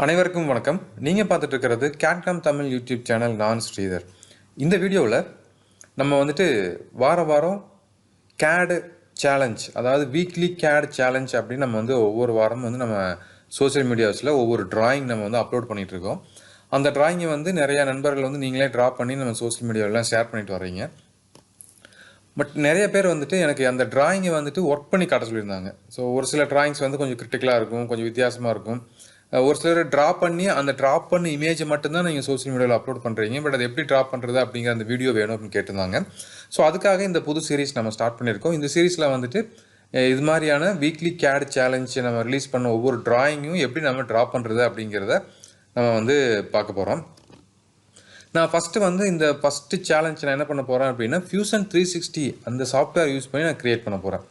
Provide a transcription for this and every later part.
அனைவருக்கும் வணக்கம். நீங்கள் பார்த்துட்டு இருக்கிறது கேட்காம் தமிழ் யூடியூப் சேனல். நான் ஸ்ரீதர். இந்த வீடியோவில் நம்ம வாரம் CAD சேலஞ்ச், அதாவது வீக்லி CAD சேலஞ்ச் அப்படின்னு நம்ம ஒவ்வொரு வாரமும் நம்ம சோசியல் மீடியாஸில் ஒவ்வொரு டிராயிங் நம்ம அப்லோட் பண்ணிகிட்ருக்கோம். அந்த டிராயிங்கை நிறையா நண்பர்கள் நீங்களே ட்ரா பண்ணி நம்ம சோசியல் மீடியாவெலாம் ஷேர் பண்ணிட்டு வர்றீங்க. பட் நிறைய பேர் எனக்கு அந்த டிராயிங்கை ஒர்க் பண்ணி காட்ட சொல்லியிருந்தாங்க. ஸோ ஒரு சில டிராயிங்ஸ் கொஞ்சம் கிரிட்டிக்கலாக இருக்கும், கொஞ்சம் வித்தியாசமாக இருக்கும். ஒரு சிலர் ட்ரா பண்ணி அந்த ட்ராப் பண்ண இமேஜை மட்டும்தான் நீங்கள் சோசியல் மீடியாவில் அப்லோட் பண்ணுறீங்க. பட் அது எப்படி ட்ராப் பண்ணுறது அப்படிங்கிற அந்த வீடியோ வேணும் அப்படின்னு கேட்டிருந்தாங்க. ஸோ அதுக்காக இந்த புது சீரீஸ் நம்ம ஸ்டார்ட் பண்ணியிருக்கோம். இந்த சீரீஸில் இது மாதிரியான வீக்லி CAD சேலஞ்சு நம்ம ரிலீஸ் பண்ண ஒவ்வொரு டிராயிங்கும் எப்படி நம்ம ட்ரா பண்ணுறது அப்படிங்கிறத நம்ம பார்க்க போகிறோம். நான் இந்த ஃபஸ்ட்டு சேலஞ்ச் நான் என்ன பண்ண போகிறேன் அப்படின்னா Fusion 360 அந்த சாஃப்ட்வேர் யூஸ் பண்ணி நான் க்ரியேட் பண்ண போகிறேன்.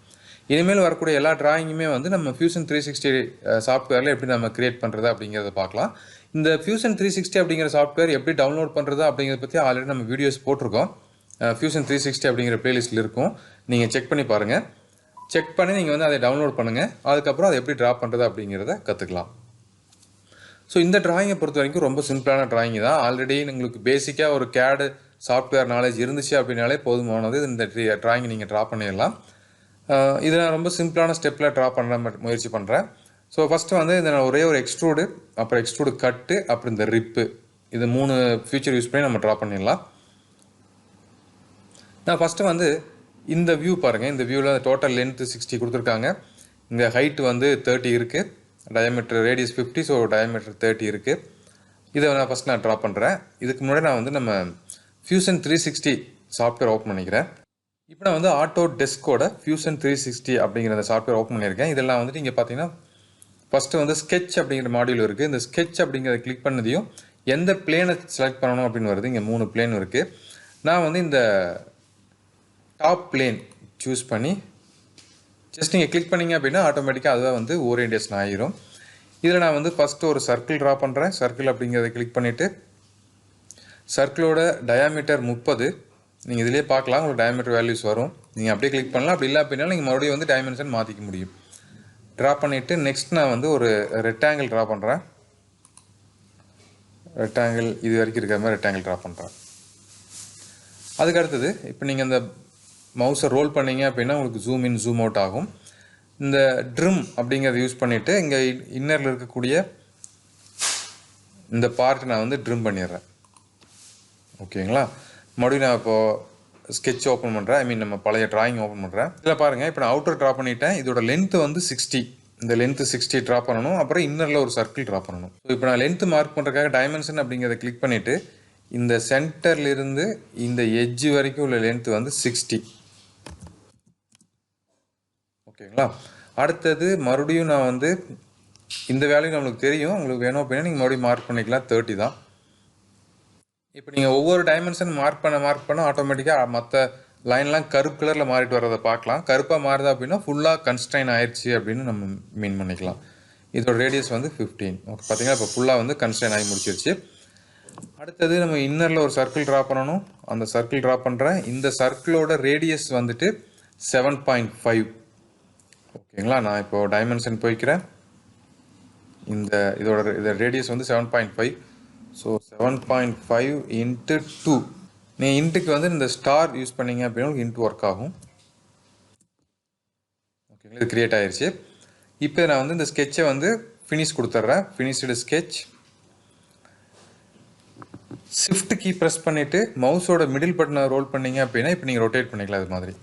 இனிமேல் வரக்கூடிய எல்லா டிராயிங்குமே நம்ம Fusion 360 சாஃப்ட்வேரில் எப்படி நம்ம க்ரியேட் பண்ணுறது அப்படிங்கிறத பார்க்கலாம். இந்த Fusion 360 அப்படிங்கிற சாஃப்ட்வேர் எப்படி டவுன்லோட் பண்ணுறது அப்படிங்கிறத பற்றி ஆல்ரெடி நம்ம வீடியோஸ் போட்டிருக்கோம். Fusion 360 அப்படிங்கிற பிளேலிஸ்ட்டில் இருக்கும், நீங்கள் செக் பண்ணி பாருங்கள். செக் பண்ணி நீங்கள் அதை டவுன்லோட் பண்ணுங்கள். அதுக்கப்புறம் அதை எப்படி ட்ரா பண்ணுறது அப்படிங்கிறத கற்றுக்கலாம். ஸோ இந்த டிராயிங்கை பொறுத்த வரைக்கும் ரொம்ப சிம்பிளான டிராயிங் தான். ஆல்ரெடி உங்களுக்கு பேசிக்காக ஒரு CAD சாஃப்ட்வேர் நாலேஜ் இருந்துச்சு அப்படின்னாலே போதுமானது. இந்த டிராயிங்கை நீங்கள் ட்ரா பண்ணிடலாம். இதை நான் ரொம்ப சிம்பிளான ஸ்டெப்பில் ட்ரா பண்ண முயற்சி பண்ணுறேன். ஸோ ஃபஸ்ட்டு இதை நான் ஒரே ஒரு எக்ஸ்ட்ரூடு, அப்புறம் எக்ஸ்ட்ரூடு கட்டு, அப்புறம் இந்த ரிப்பு, இது 3 ஃபீச்சர் யூஸ் பண்ணி நம்ம ட்ரா பண்ணிடலாம். நான் ஃபஸ்ட்டு இந்த வியூ பாருங்கள். இந்த வியூவில் டோட்டல் லென்த்து 60 கொடுத்துருக்காங்க. இங்கே ஹைட்டு 30 இருக்குது, டயமீட்டர் ரேடியஸ் 50, ஸோ டயமீட்டர் 30 இருக்குது. இதை நான் ட்ரா பண்ணுறேன். இதுக்கு முன்னாடி நான் நம்ம Fusion 360 சாஃப்ட்வேர் ஓப்பன் பண்ணிக்கிறேன். இப்போ நான் ஆட்டோ டெஸ்கோட Fusion 360 அப்படிங்கிற அந்த சாஃப்ட்வேர் ஓப்பன் பண்ணியிருக்கேன். இதெல்லாம் இங்கே பார்த்தீங்கன்னா ஃபஸ்ட்டு ஸ்கெட்ச் அப்படிங்கிற மாடியூல் இருக்குது. இந்த ஸ்கெட்ச் அப்படிங்கிறத கிளிக் பண்ணதையும் எந்த பிளேனை செலக்ட் பண்ணணும் அப்படின்னு வருது. இங்கே 3 பிளேன் இருக்குது. நான் இந்த டாப் பிளேன் சூஸ் பண்ணி ஜஸ்ட் நீங்கள் கிளிக் பண்ணிங்க அப்படின்னா ஆட்டோமேட்டிக்காக அதுதான் ஓரியன்டேஷன் ஆகிரும். இதில் நான் ஃபஸ்ட்டு ஒரு சர்க்கிள் ட்ரா பண்ணுறேன். சர்க்கிள் அப்படிங்கிறத கிளிக் பண்ணிவிட்டு சர்க்கிளோட டயாமீட்டர் 30. நீங்கள் இதிலே பார்க்கலாம், உங்களுக்கு டயமீட்டர் வேல்யூஸ் வரும். நீங்கள் அப்படியே கிளிக் பண்ணலாம். அப்படி இல்லை அப்படின்னா நீங்கள் மறுபடியும் டைமென்ஷன் மாற்றிக்க முடியும். ட்ரா பண்ணிவிட்டு நெக்ஸ்ட் நான் ஒரு ரெக்டாங்கிள் ட்ரா பண்ணுறேன். ரெக்டாங்கிள் இது வரைக்கும் இருக்கிற மாதிரி ரெக்டாங்கிள் ட்ரா பண்ணுறேன். அதுக்கு அடுத்தது இப்போ நீங்கள் அந்த மவுஸை ரோல் பண்ணிங்க அப்படின்னா உங்களுக்கு ஜூம் இன் ஜூம் அவுட் ஆகும். இந்த ட்ரிம் அப்படிங்கிறத யூஸ் பண்ணிவிட்டு இங்கே இன்னரில் இருக்கக்கூடிய இந்த பார்ட் நான் ட்ரிம் பண்ணிடுறேன். ஓகேங்களா? மறுபடியும் நான் இப்போது ஸ்கெட்ச் ஓப்பன் பண்ணுறேன். நம்ம பழைய டிராயிங் ஓப்பன் பண்ணுறேன். இதில் பாருங்கள், இப்போ நான் அவுட்டர் ட்ரா பண்ணிட்டேன். இதோட லென்த்து 60. இந்த லென்த்து 60 ட்ரா பண்ணணும். அப்புறம் இன்னரில் ஒரு சர்க்கிள் ட்ரா பண்ணணும். ஸோ இப்போ நான் லென்த்து மார்க் பண்ணுறதுக்காக டைமென்ஷன் அப்படிங்கிறத கிளிக் பண்ணிவிட்டு இந்த சென்டர்லேருந்து இந்த எட்ஜ் வரைக்கும் உள்ள லென்த்து 60. ஓகேங்களா? அடுத்தது மறுபடியும் நான் இந்த வேல்யூ நம்மளுக்கு தெரியும். உங்களுக்கு வேணும் அப்படின்னா நீங்கள் மறுபடியும் மார்க் பண்ணிக்கலாம். 30 தான். இப்போ நீங்கள் ஒவ்வொரு டைமென்ஷன் மார்க் பண்ண ஆட்டோமேட்டிக்காக மற்ற லைன்லாம் கருப்பு கலரில் மாறிட்டு வரதை பார்க்கலாம். கருப்பாக மாறுதா அப்படின்னா ஃபுல்லாக கன்ஸ்ட்ரைன் ஆயிடுச்சு அப்படின்னு நம்ம மீன் பண்ணிக்கலாம். இதோட ரேடியஸ் 15. ஓகே, பார்த்தீங்கன்னா இப்போ ஃபுல்லாக கன்ஸ்ட்ரைன் ஆகி முடிச்சிருச்சு. அடுத்தது நம்ம இன்னரில் ஒரு சர்க்கிள் ட்ரா பண்ணணும். அந்த சர்க்கிள் ட்ரா பண்ணுறேன். இந்த சர்க்கிளோட ரேடியஸ் 7.5. ஓகேங்களா? நான் இப்போது டைமென்ஷன் போய்க்கிறேன். இதோட ரேடியஸ் 7.5. ஸோ 7.5 × 2. நீங்கள் இன்ட்டுக்கு இந்த ஸ்டார் யூஸ் பண்ணிங்க அப்படின்னா உங்களுக்கு இன்ட்டு ஒர்க் ஆகும். ஓகேங்களா? இது க்ரியேட் ஆயிடுச்சு. இப்போ நான் இந்த ஸ்கெட்சை ஃபினிஷ் கொடுத்துட்றேன். Finished sketch. Shift key press பண்ணிவிட்டு மவுஸோட மிடில் பட்டனை ரோல் பண்ணிங்க அப்படின்னா இப்போ நீங்கள் ரொட்டேட் பண்ணிக்கலாம். அது மாதிரி.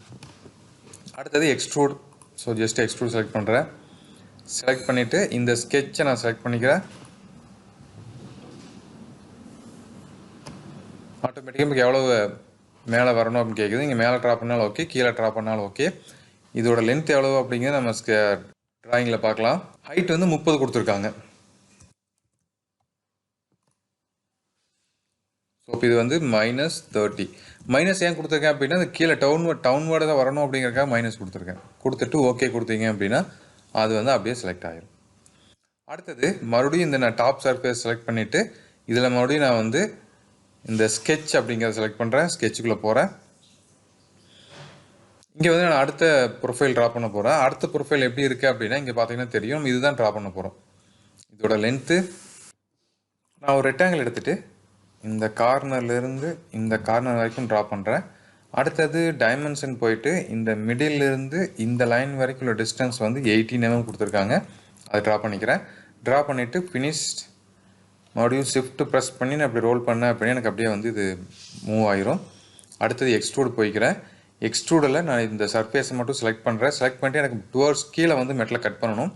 அடுத்தது extrude. So just extrude select பண்ணுறேன். செலக்ட் பண்ணிவிட்டு இந்த ஸ்கெட்சை நான் செலக்ட் பண்ணிக்கிறேன். ஆட்டோமேட்டிக்காக நமக்கு எவ்வளோ மேலே வரணும் அப்படின்னு கேட்குது. இங்கே மேலே ட்ரா பண்ணாலும் ஓகே, கீழே ட்ரா பண்ணாலும் ஓகே. இதோட லென்த் எவ்வளோ அப்படிங்கிறது நம்ம ட்ராயிங்கில் பார்க்கலாம். ஹைட் 30 கொடுத்துருக்காங்க. ஸோ இப்போ இது -30. மைனஸ் ஏன் கொடுத்துருக்கேன் அப்படின்னா அது கீழே டவுன்வேர்டு தான் வரணும் அப்படிங்கிறக்காக மைனஸ் கொடுத்துருக்கேன். கொடுத்துட்டு ஓகே கொடுத்தீங்க அப்படின்னா அது அப்படியே செலக்ட் ஆகிடும். அடுத்தது மறுபடியும் இந்த நான் டாப் சர்ஃபேஸ் செலக்ட் பண்ணிவிட்டு இதில் மறுபடியும் நான் இந்த ஸ்கெட்ச் அப்படிங்கிறத செலக்ட் பண்ணுறேன். ஸ்கெட்சுக்குள்ளே போகிறேன். இங்கே நான் அடுத்த ப்ரொஃபைல் ட்ரா பண்ண போகிறேன். அடுத்த ப்ரொஃபைல் எப்படி இருக்குது அப்படின்னா இங்கே பார்த்தீங்கன்னா தெரியும். இதுதான் ட்ரா பண்ண போகிறோம். இதோட லென்த்து நான் ஒரு ரெக்டாங்கிள் எடுத்துகிட்டு இந்த கார்னர்லேருந்து இந்த கார்னர் வரைக்கும் ட்ரா பண்ணுறேன். அடுத்தது டைமென்ஷன் போயிட்டு இந்த மிடில்லேருந்து இந்த லைன் வரைக்கும் உள்ள டிஸ்டன்ஸ் வந்து 18 mm கொடுத்துருக்காங்க. அதை ட்ரா பண்ணிக்கிறேன். ட்ரா பண்ணிவிட்டு ஃபினிஷ்ட் மறுபடியும் ஷிஃப்ட் ப்ரெஸ் பண்ணி நான் அப்படி ரோல் பண்ணேன் அப்படின்னா எனக்கு அப்படியே வந்து இது மூவ் ஆயிரும். அடுத்தது எக்ஸ்ட்ரூட் போய்க்கிறேன். எக்ஸ்ட்ரூடில் நான் இந்த சர்ஃபேஸை மட்டும் செலக்ட் பண்ணுறேன். செலக்ட் பண்ணிட்டு எனக்கு டுவர்ட்ஸ் கீழே வந்து மெட்டலை கட் பண்ணணும்.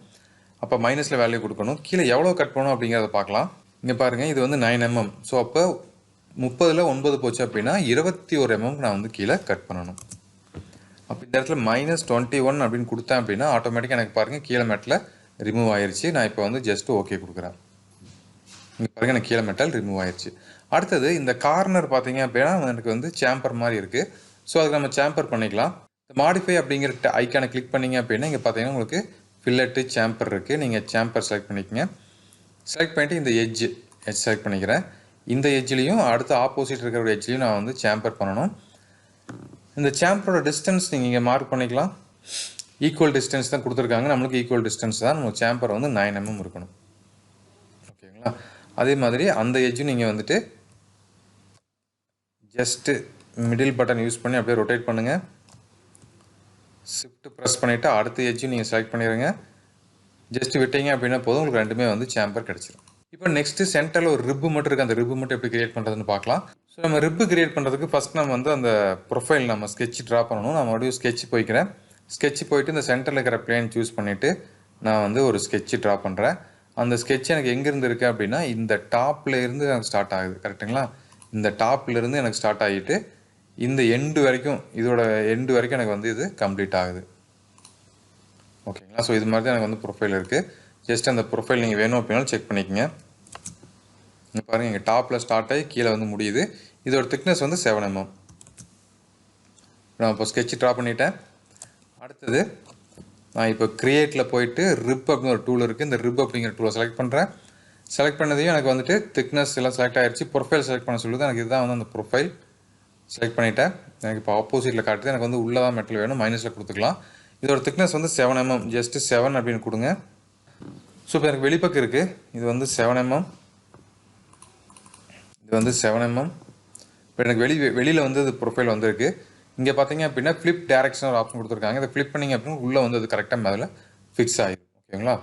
அப்போ மைனஸில் வேல்யூ கொடுக்கணும். கீழே எவ்வளோ கட் பண்ணணும் அப்படிங்கிறத பார்க்கலாம். இங்கே பாருங்கள், இது வந்து 9 mm. ஸோ அப்போ 30ல் 9 போச்சு அப்படின்னா 21 mm நான் வந்து கீழே கட் பண்ணணும். அப்போ இந்த இடத்துல -21 அப்படின்னு கொடுத்தேன் அப்படின்னா ஆட்டோமேட்டிக்காக எனக்கு பாருங்கள் கீழே மெட்டில் ரிமூவ் ஆயிடுச்சு. நான் இப்போ வந்து ஜஸ்ட் ஓகே கொடுக்குறேன். இங்கே பாருங்கள் எனக்கு கீழே மெட்டல் ரிமூவ் ஆயிடுச்சு. அடுத்தது இந்த கார்னர் பார்த்தீங்க அப்படின்னா எனக்கு வந்து சேம்பர் மாதிரி இருக்குது. ஸோ அதுக்கு நம்ம சேம்பர் பண்ணிக்கலாம். மாடிஃபை அப்படிங்கிற ஐக்கானை கிளிக் பண்ணிங்க அப்படின்னா இங்கே பார்த்தீங்கன்னா உங்களுக்கு ஃபில்லட்டு சேம்பர் இருக்குது. நீங்கள் சேம்பர் செலக்ட் பண்ணிக்கோங்க. செலக்ட் பண்ணிவிட்டு இந்த எட்ஜ் செலக்ட் பண்ணிக்கிறேன். இந்த எட்ஜ்லேயும் அடுத்து ஆப்போசிட் இருக்கிற ஒரு எட்ஜ்லையும் நான் வந்து சேம்பர் பண்ணணும். இந்த சேம்பரோட டிஸ்டன்ஸ் நீங்கள் இங்கே மார்க் பண்ணிக்கலாம். ஈக்குவல் டிஸ்டன்ஸ் தான் கொடுத்துருக்காங்க. நம்மளுக்கு ஈக்குவல் டிஸ்டன்ஸ் தான். நம்ம சேம்பர் வந்து 9 mm இருக்கணும். ஓகேங்களா? அதே மாதிரி அந்த எட்ஜும் நீங்கள் வந்துட்டு ஜஸ்ட்டு மிடில் பட்டன் யூஸ் பண்ணி அப்படியே ரொட்டேட் பண்ணுங்கள். ஷிஃப்ட் ப்ரெஸ் பண்ணிவிட்டு அடுத்த எட்ஜும் நீங்கள் செலக்ட் பண்ணிடுங்க. ஜஸ்ட் விட்டீங்க அப்படின்னா போதும், உங்களுக்கு ரெண்டுமே வந்து சேம்பர் கிடச்சிடும். இப்போ நெக்ஸ்ட்டு சென்டரில் ஒரு ரிப்பு மட்டும் இருக்குது. அந்த ரிப்பு மட்டும் எப்படி கிரியேட் பண்ணுறதுன்னு பார்க்கலாம். ஸோ நம்ம ரிப்பு கிரியேட் பண்ணுறதுக்கு ஃபஸ்ட் நம்ம வந்து அந்த ப்ரொஃபைல் நம்ம ஸ்கெட்ச் ட்ரா பண்ணணும். நான் மறுபடியும் ஸ்கெட்ச் போய்க்கிறேன். ஸ்கெட்ச் போயிட்டு இந்த சென்டரில் இருக்கிற பிளேன் சூஸ் பண்ணிவிட்டு நான் வந்து ஒரு ஸ்கெட்ச் ட்ரா பண்ணுறேன். அந்த ஸ்கெட்ச் எனக்கு எங்கேருந்து இருக்குது அப்படின்னா இந்த டாப்பில் இருந்து எனக்கு ஸ்டார்ட் ஆகுது. கரெக்டுங்களா? இந்த டாப்லேருந்து எனக்கு ஸ்டார்ட் ஆகிட்டு இந்த எண்டு வரைக்கும், இதோட எண்டு வரைக்கும் எனக்கு வந்து இது கம்ப்ளீட் ஆகுது. ஓகேங்களா? ஸோ இது மாதிரி தான் எனக்கு வந்து ப்ரொஃபைல் இருக்குது. ஜஸ்ட் அந்த ப்ரொஃபைல் நீங்கள் வேணும் அப்படின்னாலும் செக் பண்ணிக்கோங்க. இங்கே பாருங்கள், இங்கே டாப்பில் ஸ்டார்ட் ஆகி கீழே வந்து முடியுது. இதோட திக்னஸ் வந்து 7 mm. நான் இப்போ ஸ்கெட்ச் ட்ரா பண்ணிட்டேன். அடுத்தது நான் இப்போ க்ரியேட்டில் போயிட்டு ரிப் அப்படின்னு ஒரு டூல் இருக்குது. இந்த ரிப் அப்படிங்கிற டூலை செலக்ட் பண்ணுறேன். செலக்ட் பண்ணதையும் எனக்கு வந்துட்டு திக்னஸ் எல்லாம் செலக்ட் ஆகிடுச்சு. ப்ரொஃபைல் செலக்ட் பண்ண சொல்லுது. எனக்கு இதுதான் வந்து அந்த ப்ரொஃபைல் செலக்ட் பண்ணிவிட்டேன். எனக்கு இப்போ ஆப்போசிட்டில் காட்டுது. எனக்கு வந்து உள்ளே தான் மெட்டல் வேணும். மைனஸில் கொடுத்துக்கலாம். இதோட திக்னஸ் வந்து 7 mm. ஜஸ்ட்டு 7 அப்படின்னு கொடுங்க. ஸோ இப்போ எனக்கு வெளிப்பக்கம் இருக்குது. இது வந்து 7 mm. இது வந்து 7 mm. இப்போ எனக்கு வெளியில் வந்து இது ப்ரொஃபைல் வந்துருக்கு. இங்கே பார்த்தீங்க அப்படின்னா ஃப்ளிப் டேரக்ஷன் ஒரு ஆப்ஷன் கொடுத்துருக்காங்க. இதை ஃப்ளிப் பண்ணிங்க அப்படின்னா உள்ளே வந்து அது கரெக்டாக மேலே ஃபிக்ஸ் ஆகிடும். ஓகேங்களா?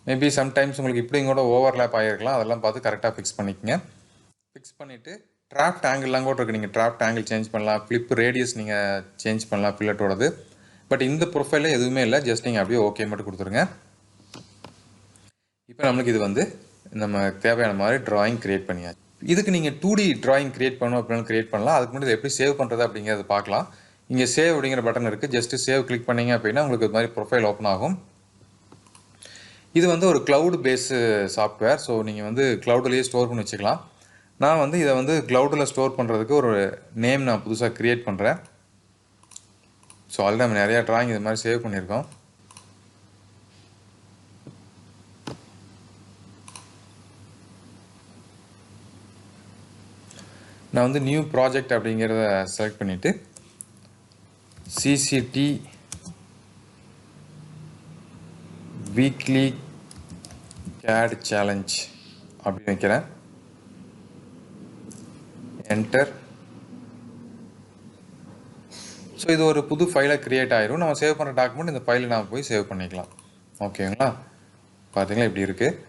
மேபி சம்டைம்ஸ் உங்களுக்கு இப்படியும் கூட ஓவர்லேப் ஆகிருக்கலாம். அதெல்லாம் பார்த்து கரெக்டாக ஃபிக்ஸ் பண்ணிக்கங்க. ஃபிக்ஸ் பண்ணிவிட்டு டிராஃப்ட் ஆங்கிள்லாம் கூட இருக்குது. நீங்கள் டிராஃப்ட் ஆங்கிள் சேஞ்ச் பண்ணலாம். ஃப்ளிப் ரேடியஸ் நீங்கள் சேஞ்ச் பண்ணலாம் ஃபில்லட்டோடது. பட் இந்த ப்ரொஃபைலில் எதுவுமே இல்லை. ஜஸ்ட் நீங்கள் அப்படியே ஓகே மட்டும் கொடுத்துருங்க. இப்போ நம்மளுக்கு இது வந்து நம்ம தேவையான மாதிரி ட்ராயிங் க்ரியேட் பண்ணியாச்சு. இதுக்கு நீங்கள் 2D ட்ராயிங் க்ரியேட் பண்ணணும் அப்படின்னாலும் க்ரியேட் பண்ணலாம். அதுக்கு முன்னாடி எப்படி சேவ் பண்ணுறது அப்படிங்கிறத பார்க்கலாம். இங்கே சேவ் அப்படிங்கிற பட்டன் இருக்குது. ஜஸ்ட்டு சேவ் கிளிக் பண்ணிங்க அப்படின்னா உங்களுக்கு இது மாதிரி ப்ரொஃபைல் ஓப்பன் ஆகும். இது வந்து ஒரு க்ளவுட் பேஸு சாஃப்ட்வேர். ஸோ நீங்கள் வந்து க்ளவுட்லேயே ஸ்டோர் பண்ணி வச்சுக்கலாம். நான் வந்து இதை வந்து க்ளவுடில் ஸ்டோர் பண்ணுறதுக்கு ஒரு நேம் நான் புதுசாக க்ரியேட் பண்ணுறேன். ஸோ அதில் நம்ம நிறையா ட்ராயிங் இது மாதிரி சேவ் பண்ணியிருக்கோம். நான் வந்து நியூ ப்ராஜெக்ட் அப்படிங்கிறத செலக்ட் பண்ணிவிட்டு CCT வீக்லி CAD சேலஞ்ச் அப்படின்னு வைக்கிறேன். என்டர். ஸோ இது ஒரு புது ஃபைலாக க்ரியேட் ஆயிரும். நம்ம சேவ் பண்ணுற டாக்குமெண்ட் இந்த ஃபைலை நாம் போய் சேவ் பண்ணிக்கலாம். ஓகேங்களா? பார்த்தீங்களா இப்படி இருக்குது.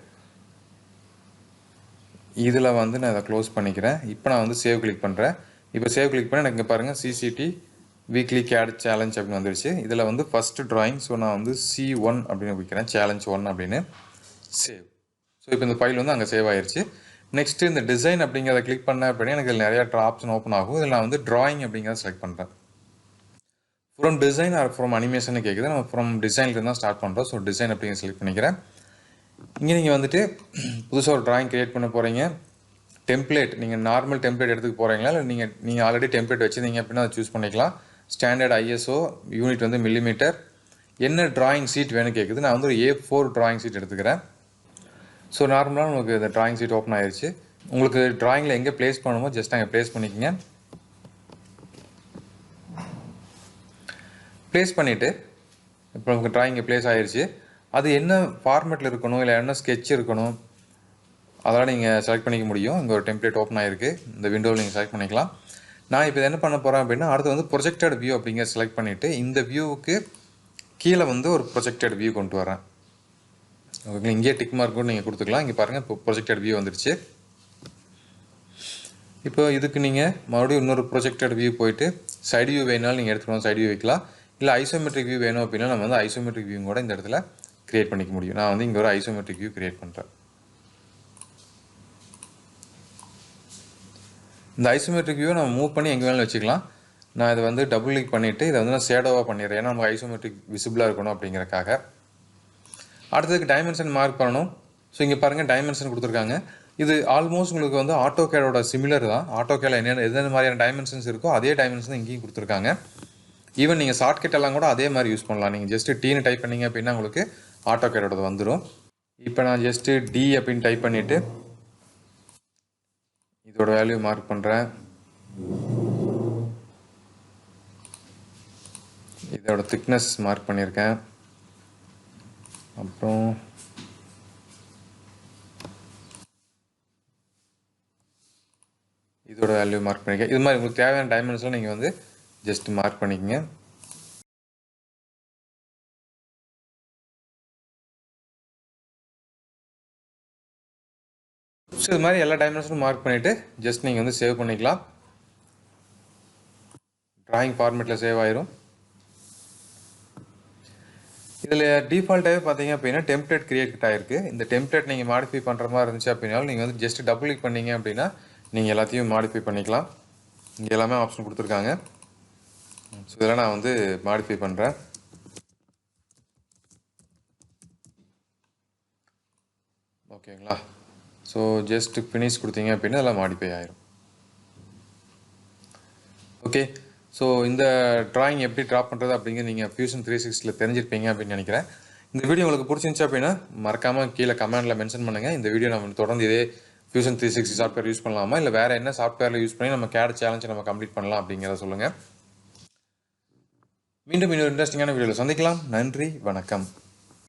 இதில் வந்து நான் இதை க்ளோஸ் பண்ணிக்கிறேன். இப்போ நான் வந்து சேவ் கிளிக் பண்ணுறேன். இப்போ சேவ் கிளிக் பண்ணி எனக்கு இங்கே பாருங்கள் CCT வீக்லி CAD சேலஞ்ச் அப்படின்னு வந்துருச்சு. இதில் வந்து ஃபஸ்ட்டு ட்ராயிங். ஸோ நான் வந்து C1 அப்படின்னு வைக்கிறேன். சேலஞ்ச் 1 அப்படின்னு சேவ். ஸோ இப்போ இந்த ஃபைல் வந்து அங்கே சேவ் ஆயிடுச்சு. நெக்ஸ்ட்டு இந்த டிசைன் அப்படிங்கிறத கிளிக் பண்ணேன் அப்படின்னா எனக்கு இதில் நிறையா ஆப்ஷன் ஓப்பன் ஆகும். இதில் நான் வந்து ட்ராயிங் அப்படிங்கிறத செலக்ட் பண்ணுறேன். From design R from animation கேட்குது. நம்ம ஃப்ரம் டிசைன்லேருந்து தான் ஸ்டார்ட் பண்ணுறோம். ஸோ டிசைன் அப்படிங்கிற செலக்ட் பண்ணிக்கிறேன். இங்கே நீங்கள் வந்துட்டு புதுசாக ஒரு ட்ராயிங் க்ரியேட் பண்ண போகிறீங்க. டெம்ப்ளேட் நீங்கள் நார்மல் டெம்ப்ளேட் எடுத்துக்க போகிறீங்களா இல்லை நீங்கள் ஆல்ரெடி டெம்ப்ளேட் வச்சுருந்தீங்க அப்படின்னா அதை சூஸ் பண்ணிக்கலாம். ஸ்டாண்டர்ட் ISO யூனிட் வந்து மில்லிமீட்டர். என்ன ட்ராயிங் சீட் வேணும் கேட்குது. நான் வந்து ஒரு A4 ட்ராயிங் சீட் எடுத்துக்கிறேன். ஸோ நார்மலாக உங்களுக்கு இந்த ட்ராயிங் சீட் ஓப்பன் ஆயிடுச்சு. உங்களுக்கு ட்ராயிங்கில் எங்கே ப்ளேஸ் பண்ணணுமோ ஜஸ்ட் அங்கே ப்ளேஸ் பண்ணிக்கோங்க. ப்ளேஸ் பண்ணிவிட்டு இப்போ உங்களுக்கு ட்ராயிங் ப்ளேஸ் ஆயிடுச்சு. அது என்ன ஃபார்மேட்டில் இருக்கணும் இல்லை என்ன ஸ்கெட்ச் இருக்கணும் அதெல்லாம் நீங்கள் செலக்ட் பண்ணிக்க முடியும். இங்கே ஒரு டெம்ப்ளேட் ஓப்பன் ஆகிருக்கு, இந்த விண்டோவில் நீங்கள் செலக்ட் பண்ணிக்கலாம். நான் இப்போ என்ன பண்ண போகிறேன் அப்படின்னா, அடுத்து வந்து ப்ரொஜெக்டட் வியூ அப்படிங்கிற செலக்ட் பண்ணிவிட்டு இந்த வியூவுக்கு கீழே வந்து ஒரு ப்ரொஜெக்டட் வியூ கொண்டு வரேன். ஓகேங்களா, இங்கேயே டிக் மார்க் கூட நீங்கள் கொடுத்துக்கலாம். இங்கே பாருங்கள், இப்போ ப்ரொஜெக்டட் வியூ வந்துடுச்சு. இப்போ இதுக்கு நீங்கள் மறுபடியும் இன்னொரு ப்ரொஜெக்டட் வியூ போயிட்டு சைடு வியூ வேணாலும் நீங்கள் எடுத்துக்கலாம், சைடு வியூ வைக்கலாம். இல்லை ஐசோமெட்ரிக் வியூ வேணும் அப்படின்னா நம்ம வந்து ஐசோமெட்ரிக் வியூ கூட இந்த இடத்துல க்ரியேட் பண்ணிக்க முடியும். நான் வந்து இங்கே ஒரு ஐசோமெட்ரிக் வியூ க்ரியேட் பண்ணுறேன். இந்த ஐசோமெட்ரிக் வியூவை நம்ம மூவ் பண்ணி எங்கே வேணாலும் வச்சுக்கலாம். நான் இதை வந்து டபுள் கிளிக் பண்ணிவிட்டு இதை வந்து நான் ஷேடோவாக பண்ணிடுறேன், ஏன்னா நமக்கு ஐசோமெட்ரிக் விசிபிளாக இருக்கணும் அப்படிங்கிறக்காக. அடுத்ததுக்கு டைமென்ஷன் மார்க் பண்ணணும். ஸோ இங்கே பாருங்கள், டைமென்ஷன் கொடுத்துருக்காங்க. இது ஆல்மோஸ்ட் உங்களுக்கு வந்து ஆட்டோகேடோட சிமிலர் தான். ஆட்டோகேல எந்தெந்த மாதிரியான டைமென்ஷன்ஸ் இருக்கோ அதே டைமென்ஷன் இங்கேயும் கொடுத்துருக்காங்க. ஈவன் நீங்கள் ஷார்ட்கட் எல்லாம் கூட அதே மாதிரி யூஸ் பண்ணலாம். நீங்கள் ஜஸ்ட்டு டீன்னு டைப் பண்ணிங்க அப்படின்னா உங்களுக்கு ஆட்டோகேடோட வந்துடும். இப்போ நான் ஜஸ்ட்டு டி அப்படின்னு டைப் பண்ணிவிட்டு இதோட வேல்யூ மார்க் பண்ணுறேன். இதோட திக்னஸ் மார்க் பண்ணியிருக்கேன். அப்புறம் இதோட வேல்யூ மார்க் பண்ணியிருக்கேன். இது மாதிரி உங்களுக்கு தேவையான டைமென்ஷன் நீங்கள் வந்து ஜஸ்ட் மார்க் பண்ணிக்கங்க. ஸோ இது மாதிரி எல்லா டைமென்ஷனும் மார்க் பண்ணிவிட்டு ஜஸ்ட் நீங்கள் வந்து சேவ் பண்ணிக்கலாம். ட்ராயிங் ஃபார்மேட்டில் சேவ் ஆயிரும். இதில் டிஃபால்ட்டாகவே பார்த்தீங்க அப்படின்னா டெம்ப்ளேட் கிரியேட் ஆகிருக்கு. இந்த டெம்ப்ளேட் நீங்கள் மாடிஃபை பண்ணுற மாதிரி இருந்துச்சு அப்படின்னாலும் நீங்கள் வந்து ஜஸ்ட் டபுள் கிளிக் பண்ணீங்க அப்படின்னா நீங்கள் எல்லாத்தையும் மாடிஃபை பண்ணிக்கலாம். இங்கே எல்லாமே ஆப்ஷன் கொடுத்துருக்காங்க. ஸோ இதெல்லாம் நான் வந்து மாடிஃபை பண்ணுறேன். ஓகேங்களா, ஸோ ஜஸ்ட் ஃபினிஷ் கொடுத்தீங்க அப்படின்னா எல்லாம் மாடிஃபை ஆயிரும். ஓகே, ஸோ இந்த ட்ராயிங் எப்படி ட்ராப் பண்ணுறது அப்படிங்கிறது நீங்கள் ஃபியூஷன் 360 தெரிஞ்சிருப்பீங்க அப்படின்னு நினைக்கிறேன். இந்த வீடியோ உங்களுக்கு பிடிச்சிருந்துச்சு அப்படின்னா மறக்காமல் கீழே கமெண்ட்டில் மென்ஷன் பண்ணுங்கள். இந்த வீடியோ நம்ம தொடர்ந்து இதே ஃபியூஷன் 360 சாஃப்ட்வேர் யூஸ் பண்ணலாமா, இல்லை வேறு என்ன சாஃப்ட்வேரில் யூஸ் பண்ணி நம்ம CAD சேலஞ்சை நம்ம கம்ப்ளீட் பண்ணலாம் அப்படிங்கிறத சொல்லுங்கள். மீண்டும் இன்னொரு இன்ட்ரெஸ்டிங்கான வீடியோவில் சந்திக்கலாம். நன்றி, வணக்கம்.